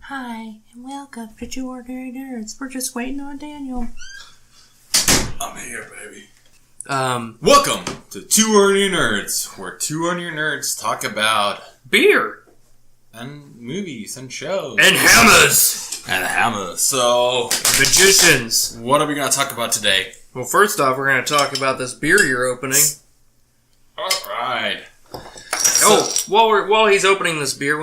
Hi, and welcome to Two Ordinary Nerds. We're just waiting on Daniel. I'm here, baby. Welcome to Two Ordinary Nerds, where two ordinary nerds talk about beer and movies and shows and hammers and hammers. So, magicians. What are we going to talk about today? Well, first off, we're going to talk about this beer you're opening. All right. While he's opening this beer,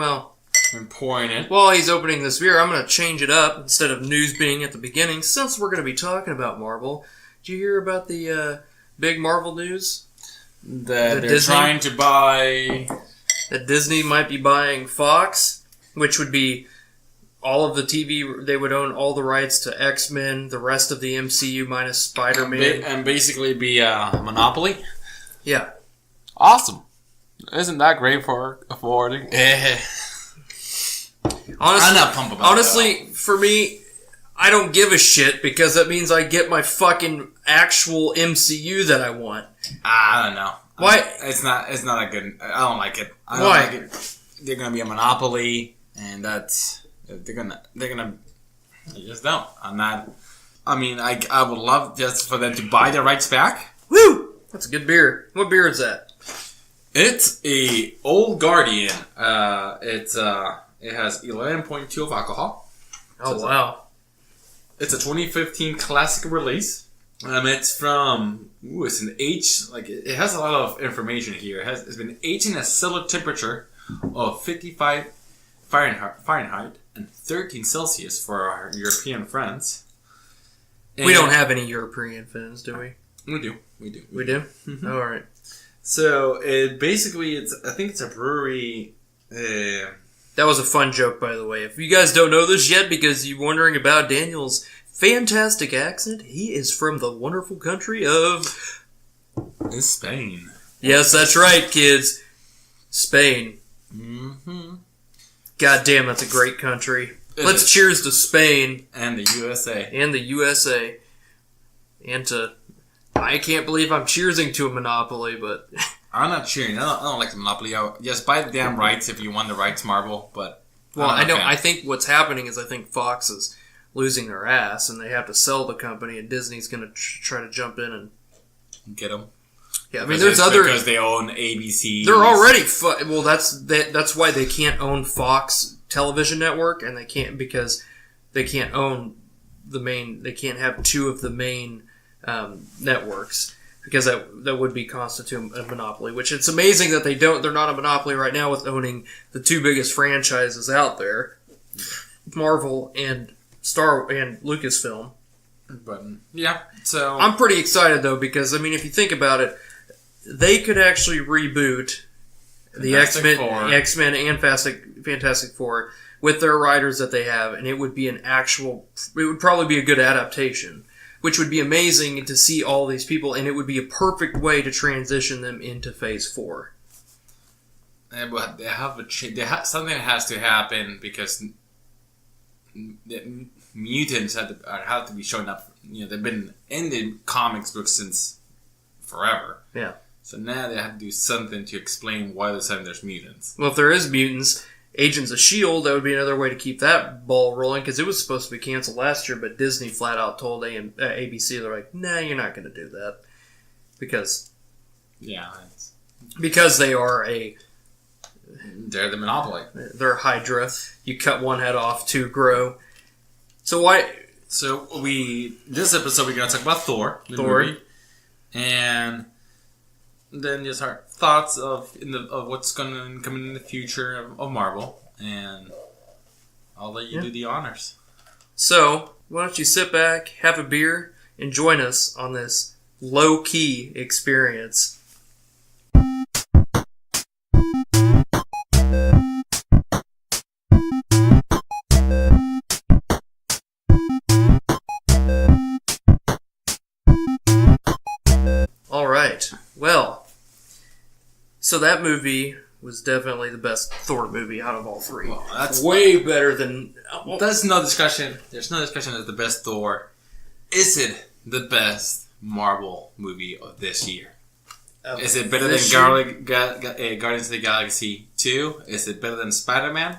I'm pouring it. While he's opening this beer, I'm going to change it up instead of news being at the beginning. Since we're going to be talking about Marvel, did you hear about the big Marvel news? That they're trying to buy... That Disney might be buying Fox, which would be all of the TV. They would own all the rights to X-Men, the rest of the MCU minus Spider-Man. And basically be a monopoly? Yeah. Awesome. Isn't that great for affording? I'm not pumped about honestly, for me, I don't give a shit because that means I get my fucking actual MCU that I want. I don't know. Why? It's not a good... I don't like it. I Why? don't like it. They're gonna be a monopoly, and that's... They're gonna... I just don't. I'm not... I mean, I would love just for them to buy their rights back. Woo! That's a good beer. What beer is that? It's a Old Guardian. It has 11.2 of alcohol. Oh, so wow. It's a 2015 classic release. It's from... it's an H... it has a lot of information here. It's been aged in a cellar temperature of 55 Fahrenheit and 13 Celsius for our European friends. And we don't have any European friends, do we? We do. We do? Mm-hmm. All right. So, basically, I think it's a brewery... That was a fun joke, by the way. If you guys don't know this yet, because you're wondering about Daniel's fantastic accent, he is from the wonderful country of... Spain. Yes, that's right, kids. Spain. Mm-hmm. God damn, that's a great country. Let's cheers to Spain. And the USA. And the USA. And to... I can't believe I'm cheersing to a monopoly, but... I'm not cheering. I don't like the monopoly. Just buy the damn rights if you want the rights, Marvel. But I know. I think what's happening is I think Fox is losing their ass, and they have to sell the company, and Disney's going to try to jump in and get them. Yeah, I mean, there's other because they own ABC. They're already well. That's why they can't own Fox television network, and they can't because they can't own the main. They can't have two of the main networks. Because that would be constitute a monopoly, which it's amazing that they don't. They're not a monopoly right now with owning the two biggest franchises out there, Marvel and Lucasfilm. But yeah, so I'm pretty excited though because I mean, if you think about it, they could actually reboot the X-Men and Fantastic Four with their writers that they have, and it would be it would probably be a good adaptation. Which would be amazing to see all these people, and it would be a perfect way to transition them into Phase 4. But something has to happen because the mutants have to be showing up. You know, they've been in the comics books since forever. Yeah. So now they have to do something to explain why there's mutants. Well, if there is mutants... Agents of S.H.I.E.L.D., that would be another way to keep that ball rolling, because it was supposed to be canceled last year, but Disney flat out told ABC, they're like, nah, you're not going to do that. Because... Yeah. Because they are They're the monopoly. They're Hydra. You cut one head off, two grow. So why... So this episode we're going to talk about Thor. The movie. And... then just our thoughts of what's going to come in the future of Marvel, and I'll let you do the honors. So, why don't you sit back, have a beer, and join us on this low-key experience. All right. Well, so that movie was definitely the best Thor movie out of all three. Well, that's way better than... There's no discussion. There's no discussion as the best Thor. Is it the best Marvel movie of this year? Is it better than Guardians of the Galaxy 2? Is it better than Spider-Man?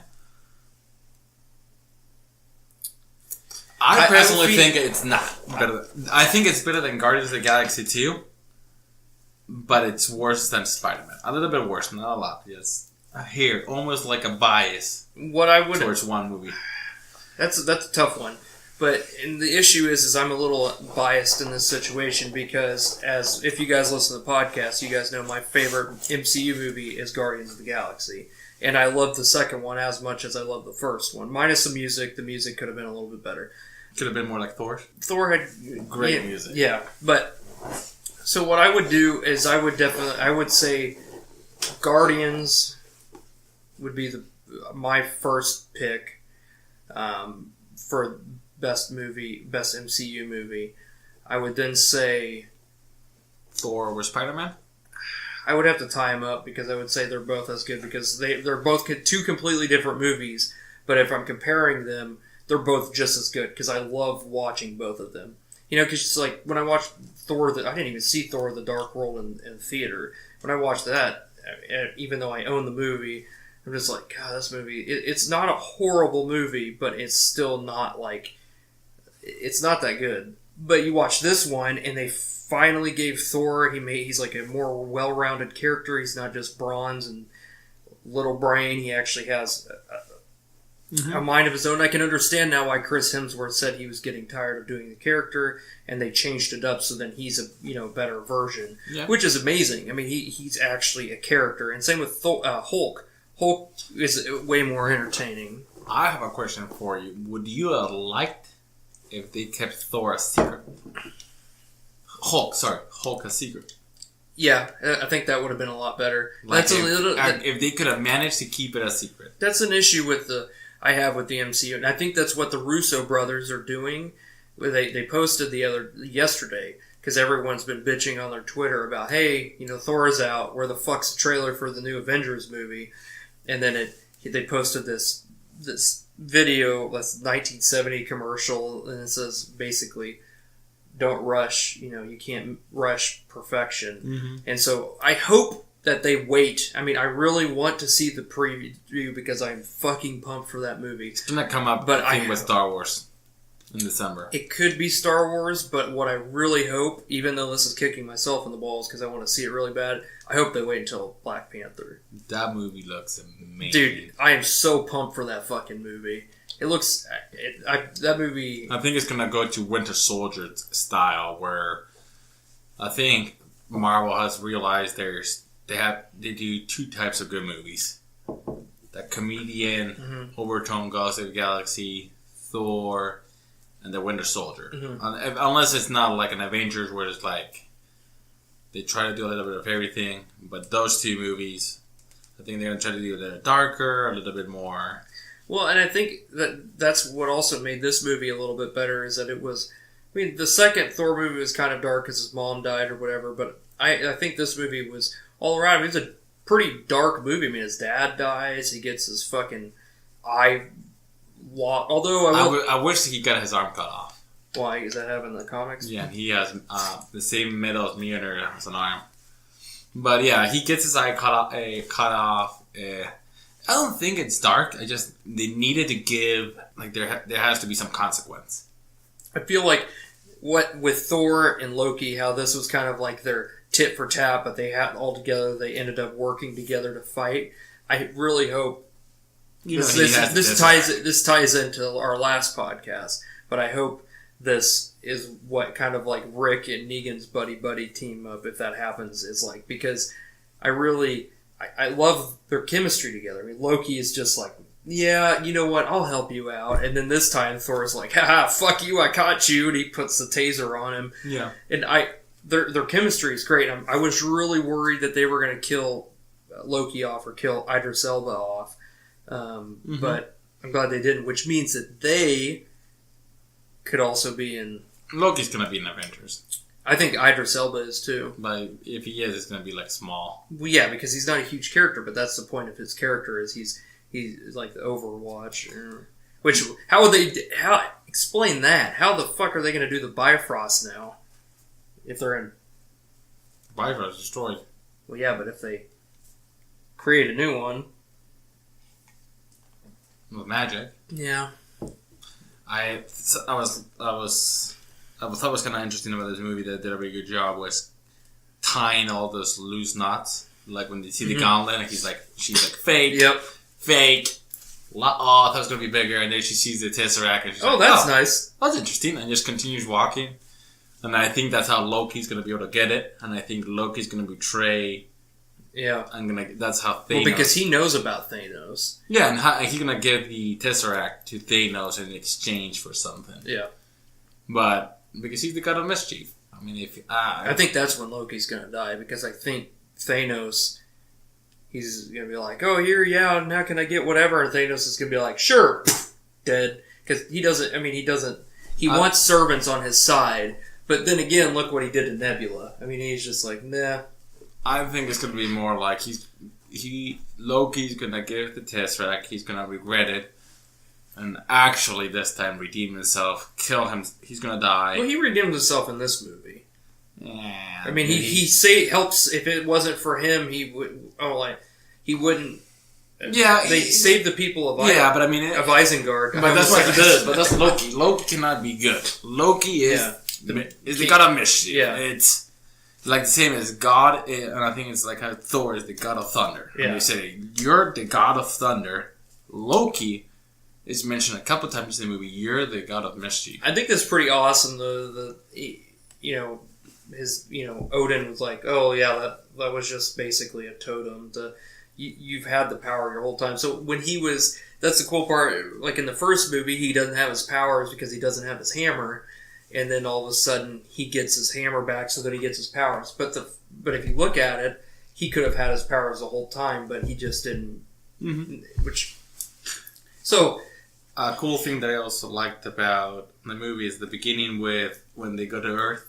I personally think it's not better. I think it's better than Guardians of the Galaxy 2, but it's worse than Spider-Man. A little bit worse, not a lot. Yes, here almost like a bias. Towards one movie. That's a tough one. But the issue is I'm a little biased in this situation because, as if you guys listen to the podcast, you guys know my favorite MCU movie is Guardians of the Galaxy. And I love the second one as much as I love the first one. Minus the music could have been a little bit better. Could have been more like Thor. Thor had great music. Yeah, but so what I would do is I would say Guardians would be my first pick for best MCU movie. I would then say Thor over Spider-Man. I would have to tie them up because I would say they're both as good because they're both two completely different movies. But if I'm comparing them, they're both just as good because I love watching both of them. You know, because it's like when I watched Thor, I didn't even see Thor: The Dark World in theater. When I watched that, even though I own the movie, I'm just like, God, this movie. It's not a horrible movie, but it's still not like. It's not that good. But you watch this one, and they finally gave Thor. He's like a more well-rounded character. He's not just bronze and little brain. He actually has a mind of his own. I can understand now why Chris Hemsworth said he was getting tired of doing the character, and they changed it up so then he's a better version, which is amazing. I mean, he's actually a character, and same with Hulk. Hulk is way more entertaining. I have a question for you. Would you have liked if they kept Thor a secret? Hulk a secret. Yeah, I think that would have been a lot better. Like if they could have managed to keep it a secret. That's an issue I have with the MCU, and I think that's what the Russo brothers are doing. They posted yesterday because everyone's been bitching on their Twitter about, hey, Thor's out. Where the fuck's the trailer for the new Avengers movie? And then they posted this video, that's 1970 commercial, and it says basically, don't rush, you can't rush perfection. Mm-hmm. And so I hope that they wait. I mean, I really want to see the preview because I'm fucking pumped for that movie. It's gonna come up, but I think, with Star Wars in December. It could be Star Wars, but what I really hope, even though this is kicking myself in the balls because I want to see it really bad, I hope they wait until Black Panther. That movie looks amazing. Dude, I am so pumped for that fucking movie. It looks... that movie... I think it's going to go to Winter Soldier style, where I think Marvel has realized they do two types of good movies. That comedian, overtone Guardians of the Galaxy, Thor, and the Winter Soldier. Mm-hmm. Unless it's not like an Avengers where it's like they try to do a little bit of everything. But those two movies, I think they're going to try to do a little darker, a little bit more... Well, and I think that's what also made this movie a little bit better is that it was... I mean, the second Thor movie was kind of dark because his mom died or whatever, but I think this movie was all around. I mean, it's a pretty dark movie. I mean, his dad dies. He gets his fucking eye locked. Although I wish he got his arm cut off. Why? Is that happening in the comics? Yeah, he has the same metal as Mjolnir as an arm. But yeah, he gets his eye cut off. I don't think it's dark. They needed to give, like, there has to be some consequence. I feel like with Thor and Loki, how this was kind of like their tit for tat, but they had all together. They ended up working together to fight. I really hope this ties into our last podcast, but I hope this is what kind of like Rick and Negan's buddy team up, if that happens, is like, because I love their chemistry together. I mean, Loki is just like, yeah, you know what, I'll help you out. And then this time Thor's like, haha, fuck you, I caught you. And he puts the taser on him. Yeah. And their chemistry is great. I was really worried that they were going to kill Loki off or kill Idris Elba off. But I'm glad they didn't, which means that they could also be in... Loki's going to be in Avengers. I think Idris Elba is too. But if he is, it's going to be like small. Well, yeah, because he's not a huge character, but that's the point of his character, is he's like the Overwatch. Which, explain that. How the fuck are they going to do the Bifrost now? If they're in... Bifrost destroyed. Well, yeah, but if they create a new one... With magic. Yeah. I thought was kind of interesting about this movie that did a very good job was tying all those loose knots. Like when they see the gauntlet, and she's like fake, fake. Oh, I thought it was gonna be bigger, and then she sees the Tesseract, and she's like, that's nice. That's interesting, and just continues walking. And I think that's how Loki's gonna be able to get it, and I think Loki's gonna betray. Yeah, That's how Thanos. Well, because he knows about Thanos. Yeah, and he's gonna give the Tesseract to Thanos in exchange for something. Yeah, but because he's the god of mischief. I mean, I think that's when Loki's gonna die, because I think Thanos, he's gonna be like, "Oh, here, yeah, now can I get whatever?" And Thanos is gonna be like, "Sure," dead, because he doesn't. I mean, he doesn't. He wants servants on his side, but then again, look what he did to Nebula. I mean, he's just like, nah. I think it's gonna be more like Loki's gonna give the Tesseract. He's gonna regret it, and actually this time redeem himself, kill him. He's gonna die. Well, he redeemed himself in this movie. Yeah, I mean, he helps. If it wasn't for him, he wouldn't. Yeah, they saved the people of but I mean of Isengard. But that's what he does. But that's Loki. Loki cannot be good. Loki is the god of mischief. Yeah, it's like the same as God, and I think it's like how Thor is the god of thunder. Yeah, and you say you're the god of thunder. Loki is mentioned a couple times in the movie. You're the god of mischief. I think that's pretty awesome. Odin was like, oh yeah, that was just basically a totem. You've had the power your whole time. So when that's the cool part. Like in the first movie, he doesn't have his powers because he doesn't have his hammer, and then all of a sudden he gets his hammer back, so that he gets his powers. But if you look at it, he could have had his powers the whole time, but he just didn't. Mm-hmm. A cool thing that I also liked about the movie is the beginning with when they go to Earth.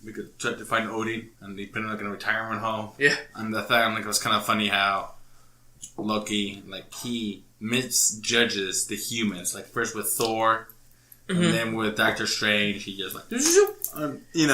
We could try to find Odin, and they put him like in a retirement home. Yeah, and the thing it was kind of funny how Loki he misjudges the humans. Like first with Thor, and then with Doctor Strange, he just he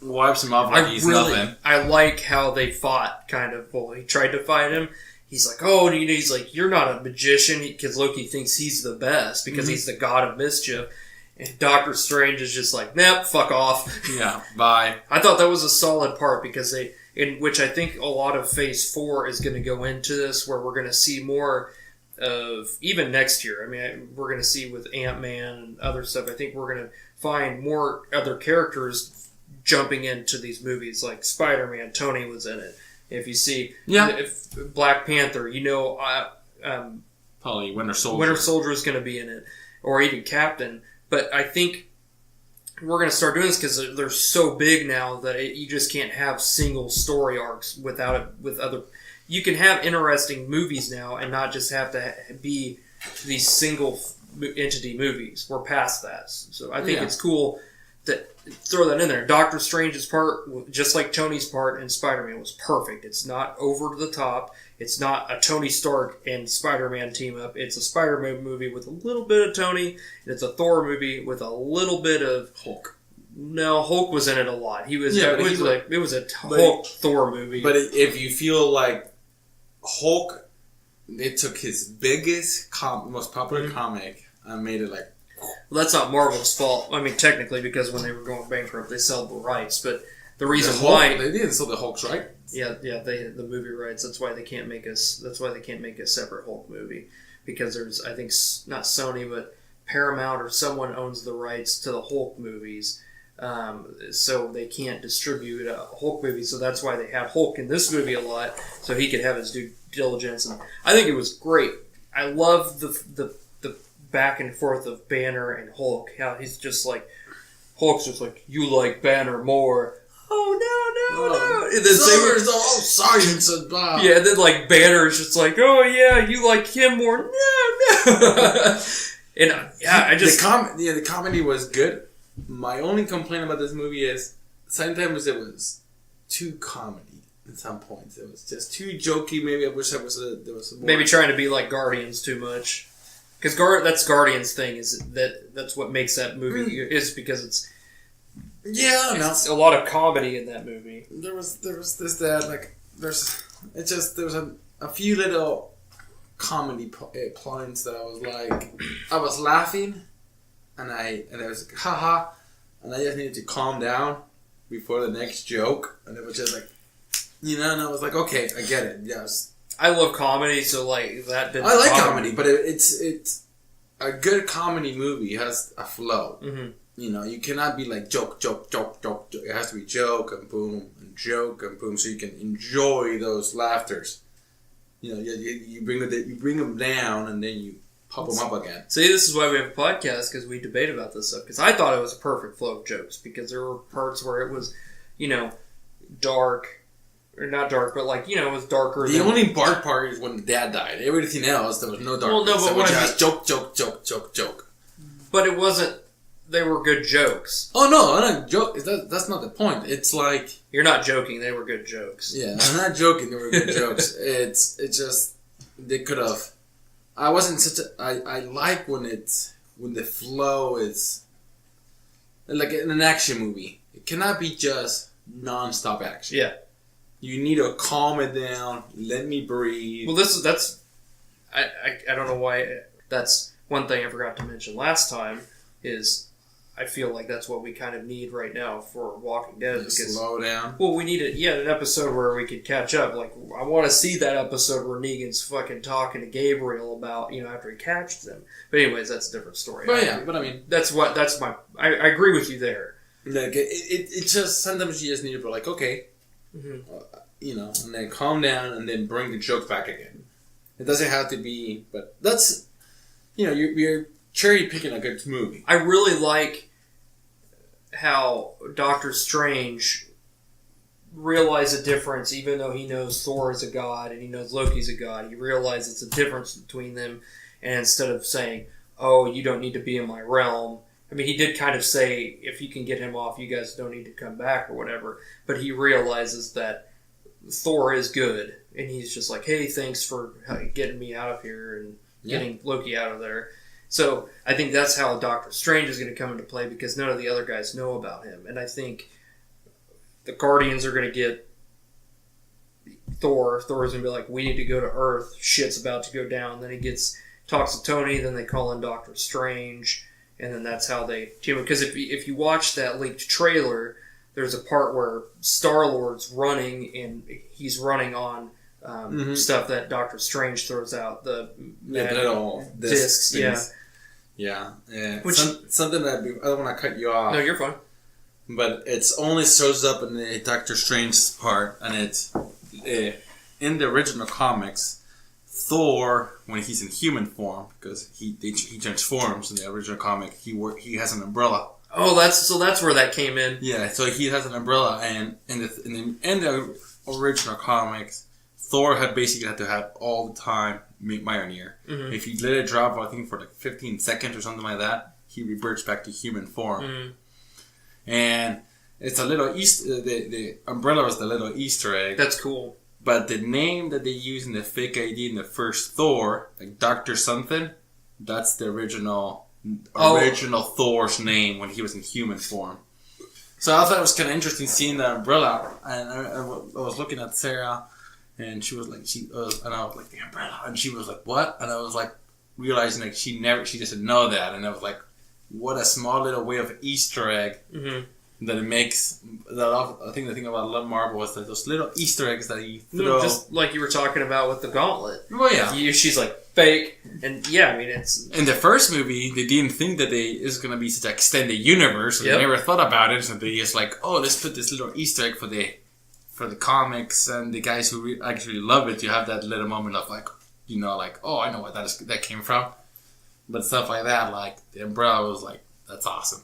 wipes him off like he's nothing. I like how they fought. Kind of. Well, he tried to fight him. He's like, oh, he's like, you're not a magician, because Loki thinks he's the best because he's the god of mischief. And Doctor Strange is just like, nah, fuck off. Yeah, bye. I thought that was a solid part, because in which I think a lot of Phase 4 is going to go into this, where we're going to see more of, even next year. I mean, we're going to see with Ant-Man and other stuff. I think we're going to find more other characters jumping into these movies, like Spider-Man. Tony was in it. If you see, if Black Panther, probably Winter Soldier. Winter Soldier is going to be in it, or even Captain. But I think we're going to start doing this because they're so big now that you just can't have single story arcs without it with other. You can have interesting movies now and not just have to be these single entity movies. We're past that, so I think it's cool to throw that in there. Doctor Strange's part, just like Tony's part in Spider-Man, was perfect. It's not over the top. It's not a Tony Stark and Spider-Man team up. It's a Spider-Man movie with a little bit of Tony, and it's a Thor movie with a little bit of Hulk. No, Hulk was in it a lot. He was. Yeah, it was a Hulk Thor movie. But if you feel like Hulk, they took his biggest, most popular comic and made it like. Well, that's not Marvel's fault. I mean, technically, because when they were going bankrupt, they sold the rights. But the reason why they didn't sell the Hulk's right. Yeah, the movie rights. That's why they can't make us. That's why they can't make a separate Hulk movie, because there's, I think, not Sony, but Paramount or someone owns the rights to the Hulk movies, so they can't distribute a Hulk movie. So that's why they had Hulk in this movie a lot, so he could have his due diligence. And I think it was great. I love the back and forth of Banner and Hulk. How he's just like, Hulk's just like, you like Banner more. Oh, no. And then Summer's all science and blah. Yeah, and then like Banner's just like, oh yeah, you like him more. No. And the comedy was good. My only complaint about this movie is sometimes it was too comedy. At some points, it was just too jokey. Maybe I wish there was more. Maybe trying to be like Guardians too much. Because that's Guardians' thing, is that's what makes that movie, is because it's a lot of comedy in that movie. There was a few little comedy points that I was like, I was laughing, and I was like, haha, and I just needed to calm down before the next joke, and it was just like, and I was like, okay, I get it. Yes, I love comedy, so like that. I like comedy, but it's a good comedy movie has a flow. Mm-hmm. You cannot be like joke. It has to be joke and boom, and joke and boom, so you can enjoy those laughters. You bring them down, and then you pop them up again. See, this is why we have a podcast, because we debate about this stuff. Because I thought it was a perfect flow of jokes, because there were parts where it was, dark, or not dark, but like it was darker. The only dark part is when the dad died. Everything else, there was no dark. Well, no, but what just joke. But it wasn't. They were good jokes. Oh no, I'm not joking. That's not the point. It's like you're not joking. They were good jokes. Yeah, I'm not joking. They were good jokes. It's just they could have. I wasn't such a. I like when the flow is like in an action movie. It cannot be just non-stop action. Yeah, you need to calm it down. Let me breathe. Well, that's. I don't know why. That's one thing I forgot to mention last time. Is I feel like that's what we kind of need right now for Walking Dead. Because, slow down. Well, we need an episode where we could catch up. Like, I want to see that episode where Negan's fucking talking to Gabriel about, after he catches them. But anyways, that's a different story. But I mean... I agree with you there. Like, it just, sometimes you just need to be like, okay, and then calm down and then bring the joke back again. It doesn't have to be, but that's, you're cherry picking a good movie. I really like how Doctor Strange realized a difference, even though he knows Thor is a god and he knows Loki's a god. He realizes a difference between them, and instead of saying, "Oh, you don't need to be in my realm," I mean, he did kind of say, "If you can get him off, you guys don't need to come back," or whatever. But he realizes that Thor is good, and he's just like, "Hey, thanks for getting me out of here and getting Loki out of there." So I think that's how Doctor Strange is going to come into play, because none of the other guys know about him. And I think the Guardians are going to get Thor. Thor's going to be like, we need to go to Earth. Shit's about to go down. Then he talks to Tony. Then they call in Doctor Strange. And then that's how they team up. Because if you watch that leaked trailer, there's a part where Star-Lord's running, and he's running on stuff that Doctor Strange throws out. The little discs. Yeah. Something that I don't want to cut you off. No, you're fine. But it's only shows up in the Doctor Strange part, and it's in the original comics. Thor, when he's in human form, because he transforms in the original comic, he has an umbrella. Oh, that's where that came in. Yeah, so he has an umbrella, and in the original comics, Thor had to have all the time Mjolnir. Mm-hmm. If you let it drop, I think for like 15 seconds or something like that, he reverts back to human form. Mm-hmm. And it's a little the umbrella was the little Easter egg. That's cool. But the name that they use in the fake ID in the first Thor, like Dr. something, that's the original Thor's name when he was in human form. So I thought it was kind of interesting seeing the umbrella, and I was looking at Sarah. And she was like, and I was like, the umbrella. And she was like, what? And I was like, realizing like she doesn't know that. And I was like, what a small little way of Easter egg that it makes. I think the thing about Love Marvel was that those little Easter eggs that you throw. No, just like you were talking about with the gauntlet. Well, yeah. She's like, fake. And yeah, I mean, it's... In the first movie, they didn't think that it's going to be such an extended universe. So they never thought about it. So they just like, oh, let's put this little Easter egg for the comics and the guys who actually love it. You have that little moment of like, oh, I know what that came from. But stuff like that, like the umbrella was like, that's awesome.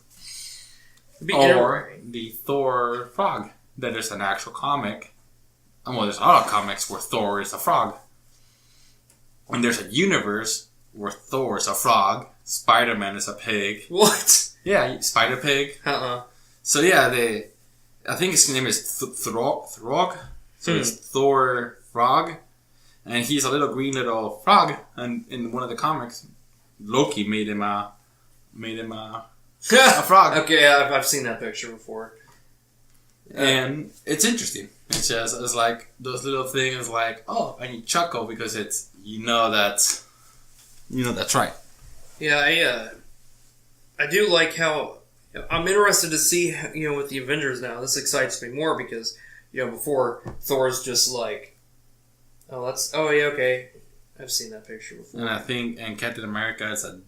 Or the Thor frog. That is an actual comic. Well, there's a lot of comics where Thor is a frog. And there's a universe where Thor is a frog, Spider-Man is a pig. What? Yeah, Spider-Pig. So yeah, I think his name is Throg. So it's Thor Frog. And he's a little green little frog. And in one of the comics, Loki made him a frog. Okay, I've seen that picture before. And it's interesting. It's like those little things like, oh, and you chuckle because it's, that's right. Yeah, I do like how I'm interested to see, with the Avengers now. This excites me more because, before Thor's just like, oh yeah, okay, I've seen that picture before. And I think, and Captain America is a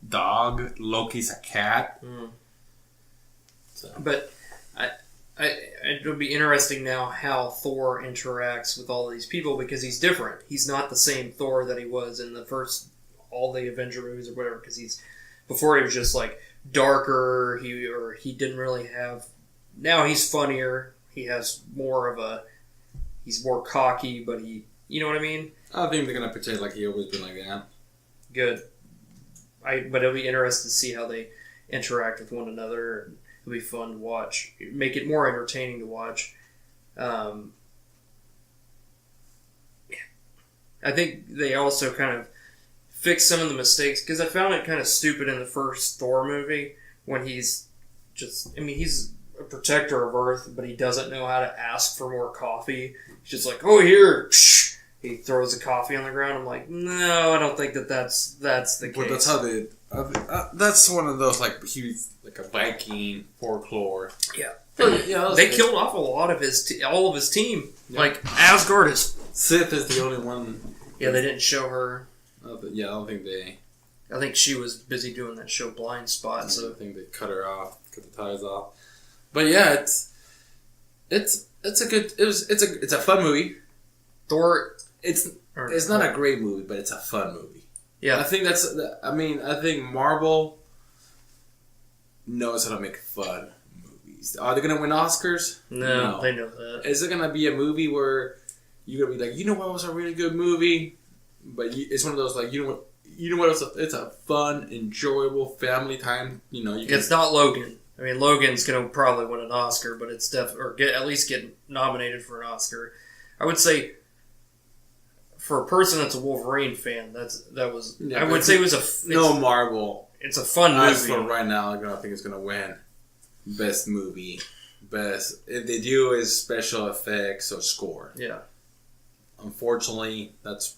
dog, Loki's a cat. Mm. So. But it'll be interesting now how Thor interacts with all these people because he's different. He's not the same Thor that he was in all the Avenger movies or whatever. Because before he was just like darker. He didn't really have. Now he's funnier. He has he's more cocky, but you know what I mean. I think they're gonna portray like he always been like that. Good. But it'll be interesting to see how they interact with one another. It'll be fun to watch. Make it more entertaining to watch. I think they also kind of fix some of the mistakes because I found it kind of stupid in the first Thor movie when he's a protector of Earth, but he doesn't know how to ask for more coffee. He's just like, oh, here. He throws the coffee on the ground. I'm like, no, I don't think that's the case. But that's how they. That's one of those he's like a Viking folklore. Yeah, yeah. They killed off a lot of all of his team. Yeah. Like Asgard is. Sith is the only one. Yeah, they didn't show her. Yeah, I don't think they. I think she was busy doing that show Blind Spot. So I think they cut her off, cut the ties off. But yeah, it's a fun movie. Thor. It's not a great movie, but it's a fun movie. Yeah, I think I think Marvel knows how to make fun movies. Are they gonna win Oscars? No, they know that. Is it gonna be a movie where you're gonna be like, what was a really good movie? But it's one of those you know what? It's a fun, enjoyable family time. It's not Logan. I mean, Logan's gonna probably win an Oscar, but it's at least get nominated for an Oscar. I would say. For a person that's a Wolverine fan, I would say it was Marvel. It's a fun movie. As for right now, I don't think it's gonna win best movie, best. If they do is special effects or score. Yeah. Unfortunately, that's.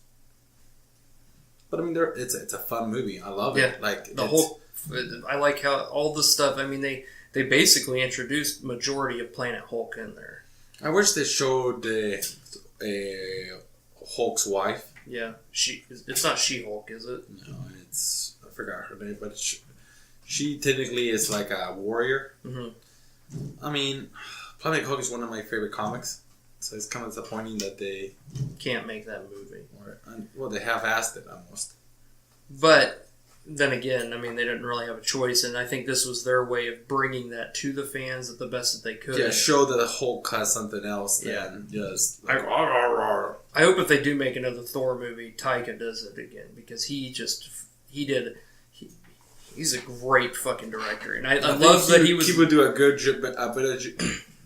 But I mean, it's a fun movie. I love it. I like how all the stuff. I mean, they basically introduced majority of Planet Hulk in there. I wish they showed Hulk's wife. Yeah, it's not She-Hulk, is it? No, I forgot her name, but she technically is like a warrior. Mm-hmm. I mean, Planet Hulk is one of my favorite comics, so it's kind of disappointing that they can't make that movie. They half-assed it almost. But then again, I mean, they didn't really have a choice, and I think this was their way of bringing that to the fans at the best that they could. Yeah, show that the Hulk has something else than just like, I hope if they do make another Thor movie, Taika does it again because he's a great fucking director, and I love that he would do a good job.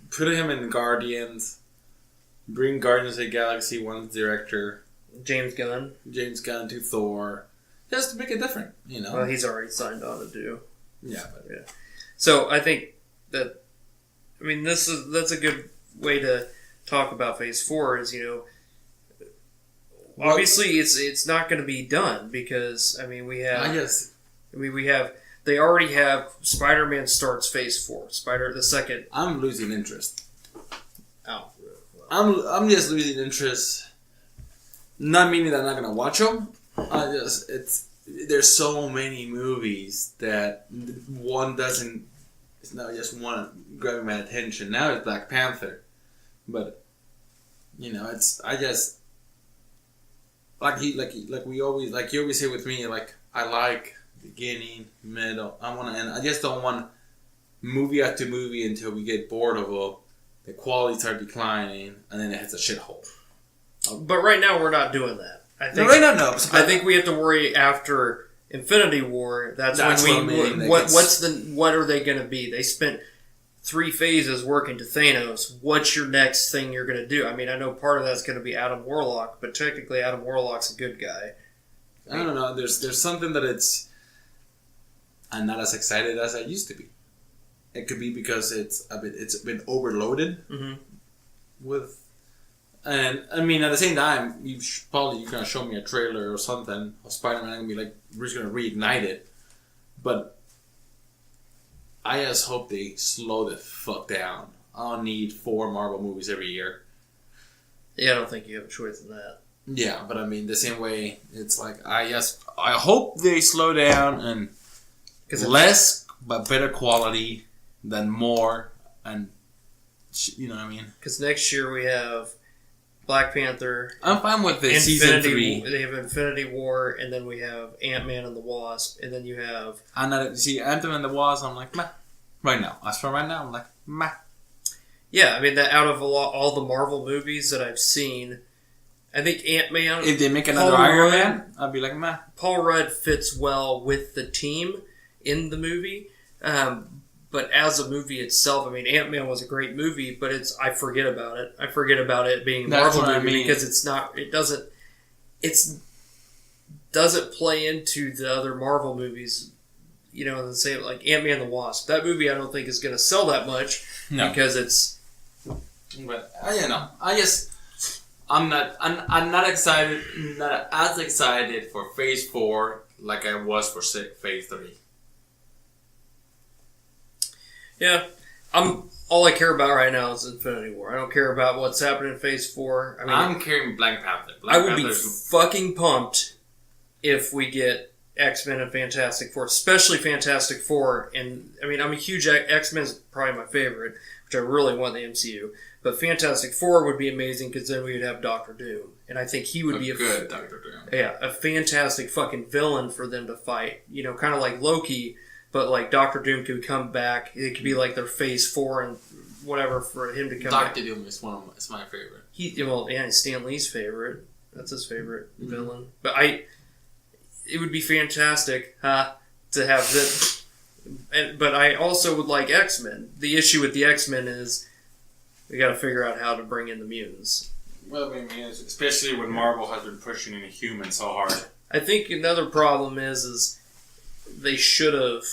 Put him in Guardians, bring Guardians of the Galaxy 1's director James Gunn to Thor. Just to make it different, Well, he's already signed on to do. Yeah. So I think that, I mean, that's a good way to talk about Phase 4 is, obviously it's not going to be done because, I mean, they already have Spider-Man starts Phase 4. The second. I'm losing interest. Oh. I'm just losing interest. Not meaning that I'm not going to watch them. There's so many movies that it's not just one grabbing my attention. Now it's Black Panther, but you always say with me, I like beginning, middle. I want to end. I just don't want movie after movie until we get bored of it. The quality starts declining, and then it hits a shithole. But right now we're not doing that. I think we have to worry after Infinity War. That's when what are they going to be? They spent 3 phases working to Thanos. What's your next thing you're going to do? I mean, I know part of that's going to be Adam Warlock, but technically Adam Warlock's a good guy. I don't know. There's something that I'm not as excited as I used to be. It could be because it's been overloaded with. And, I mean, at the same time, you're going to show me a trailer or something of Spider-Man, and be like, we're just going to reignite it. But I just hope they slow the fuck down. I don't need 4 Marvel movies every year. Yeah, I don't think you have a choice in that. Yeah, but I mean, the same way, it's like, I hope they slow down and less but better quality than more, and you know what I mean? Because next year we have Black Panther. I'm fine with the season 3. They have Infinity War, and then we have Ant-Man and the Wasp, and then you have... Ant-Man and the Wasp, I'm like, meh. Right now. As for right now, I'm like, meh. Yeah, I mean, that out of all the Marvel movies that I've seen, I think Ant-Man... If they make another Iron Man, I'd be like, meh. Paul Rudd fits well with the team in the movie, but as a movie itself, I mean, Ant-Man was a great movie, but I forget about it. I forget about it being a Marvel movie because it doesn't play into the other Marvel movies, you know, the same, like Ant-Man and the Wasp. That movie I don't think is going to sell that much because it's... But, I'm not excited, not as excited for Phase 4 like I was for Phase 3. Yeah, all I care about right now is Infinity War. I don't care about what's happening in Phase 4. I mean, I'm carrying Black Panther. I would be fucking pumped if we get X-Men and Fantastic Four, especially Fantastic Four. And I mean, I'm a huge X-Men is probably my favorite, which I really want in the MCU. But Fantastic Four would be amazing because then we'd have Doctor Doom, and I think he would be a good Doctor Doom. Yeah, a fantastic fucking villain for them to fight. You know, kind of like Loki. But, like, Doctor Doom could come back. It could be, like, their Phase 4 and whatever for him to come back. Doctor Doom is my favorite. He's Stan Lee's favorite. That's his favorite villain. But it would be fantastic to have that. But I also would like X-Men. The issue with the X-Men is we got to figure out how to bring in the mutants. Well, I mean, especially when Marvel has been pushing into humans so hard. I think another problem is they should have...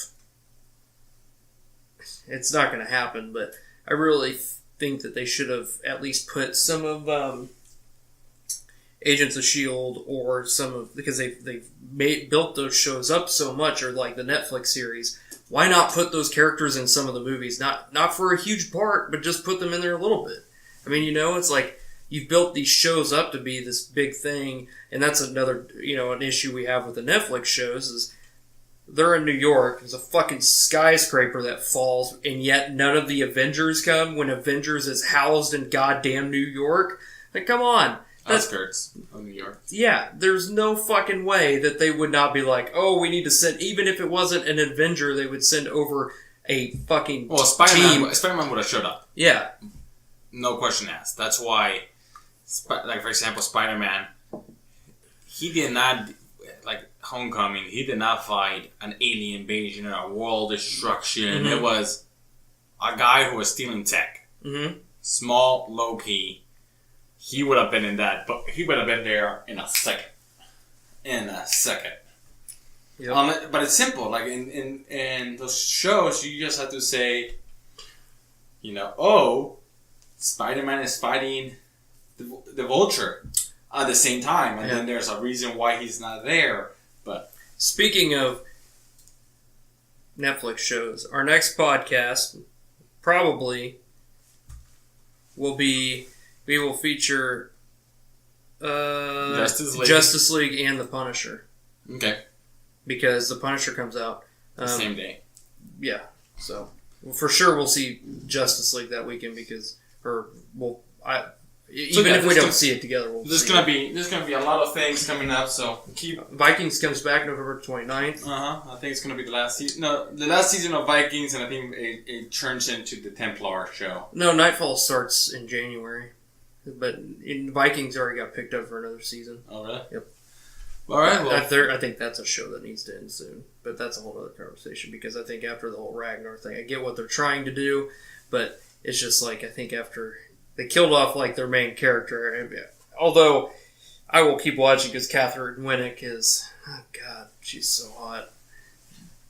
It's not going to happen, but I really think that they should have at least put some of Agents of S.H.I.E.L.D. or some of... Because they've built those shows up so much, or like the Netflix series. Why not put those characters in some of the movies? Not for a huge part, but just put them in there a little bit. I mean, you know, it's like you've built these shows up to be this big thing, and that's another, you know, an issue we have with the Netflix shows is they're in New York. There's a fucking skyscraper that falls, and yet none of the Avengers come when Avengers is housed in goddamn New York. Like, come on. Outskirts of New York. Yeah, there's no fucking way that they would not be like, oh, we need to send... Even if it wasn't an Avenger, they would send over a fucking Spider-Man would have showed up. Yeah. No question asked. That's why, like, for example, Spider-Man, he did not... Like, Homecoming, he did not fight an alien invasion or a world destruction. Mm-hmm. It was a guy who was stealing tech. Mm-hmm. Small, low-key. He would have been in that, but he would have been there in a second. Yep. But it's simple. Like, in those shows, you just have to say, you know, oh, Spider-Man is fighting the Vulture at the same time, and then there's a reason why he's not there. But speaking of Netflix shows, our next podcast probably will be we will feature Justice League and The Punisher. Okay. Because The Punisher comes out the same day. Yeah. So for sure we'll see Justice League that weekend even if we don't see it together, we'll see it. There's gonna be a lot of things coming up, so Vikings comes back November 29th. I think it's gonna be the last season. No, the last season of Vikings, and I think it turns into the Templar show. No, Nightfall starts in January, but Vikings already got picked up for another season. Oh, really? Yep. All right. Well, I think that's a show that needs to end soon, but that's a whole other conversation because I think after the whole Ragnarok thing, I get what they're trying to do, but it's just like I think after. They killed off, like, their main character. Although, I will keep watching because Catherine Winnick is... Oh, God, she's so hot.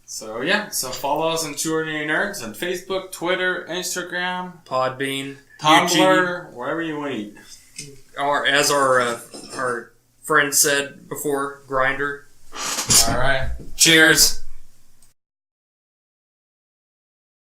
So, yeah. So, follow us on Two Ordinary Nerds on Facebook, Twitter, Instagram. Podbean. Tumblr. YouTube, wherever you want. Or, as our friend said before, Grindr. All right. Cheers.